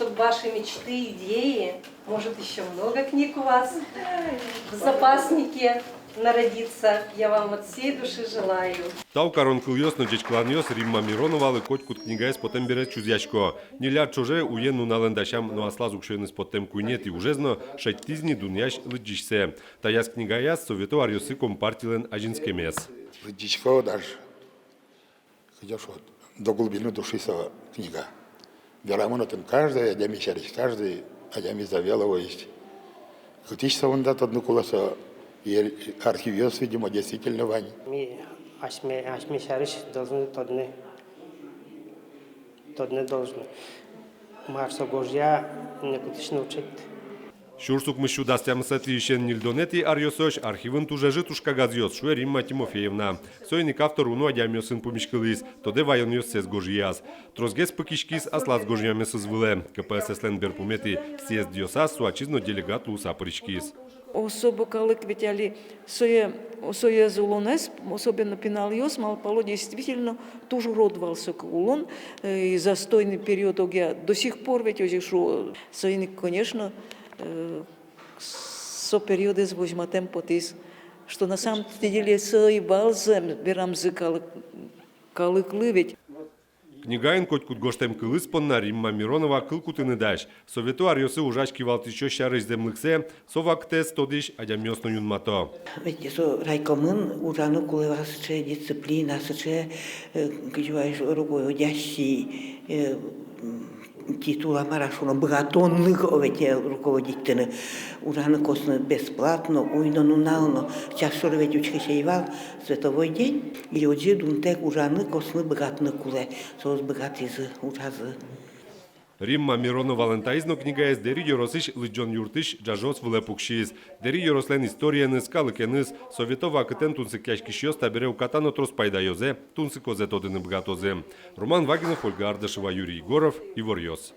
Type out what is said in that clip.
чтобы ваши мечты, идеи, может еще много книг у вас в запаснике народится. Я вам от всей души желаю. Тав коронкыл йос, но чечклан йос, Римма Миронова, лыкоть кут книгайс потом берет чузячко. Ниля чуже уену налендащам, но аслазук шойныс потом куйнет и ужезно, шайтизни дуньяш лыджишсе. Таяс книгаяс совету арьосы компартилен ажинскемес. Лыджичко даже, идешь вот до глубины души сова книга. Верамонотом каждый, адями чарич каждый, адями завелого есть. Лытичса он дат одну колосо, и архивиос, видимо, действительно вань. Ашми шариш должны тодне должны. Марсо Гожья не кутишь научить. Шурсук мышу дастям сатлишен нильдонети арьосош архивын тужежи тушка газьос, шуэ Римма Тимофеевна. Сойник автор уну адямиосын помешкалис, тоде вайоньос сес гожияс. Трозгес пакишкис аслаз гожияме созвыле. КПСС Ленбер помети съезд диосас суачизно делегат луса паричкис. Особо калык ведь али соя зулонес, особенно пеналиос, малполо действительно тоже уродовался улон. И застойный период до сих пор ведь ожишу сойник, конечно, со периода с возьматем потис, что на самом деле сой балзем берамзы калык лывить. Книгайн коть кут гоштем кылыс понна Римма Миронова кылкуты не даш. Совету арьосы ужачки валтичо шарыш землыксе, совактес тодиш адямёсно юнмато. Ведь со райкомын ужаны кулевасче дисциплина, сыче, кичуаеш рукой одящий титула марашуна богатонных овете руководителя ужаны косны бесплатно, уйно нунално, чашор ведь учхешейвал световой день, или оджи дунтек ужаны косны богатны куле, соус богатизы ужазы. Римма Миронова валентаизно книга из дери yorosиш лыджон юртиш джажос влепукшиз. Дери yoroslен историеныз калыкеныз советова кытен тунсы кяшкишиос табере катано трос пайдайозе, тунсы козе тодыны бгатозе. Роман Вагинов, Ольга Ардашева, Юрий Егоров, Ивор Йос.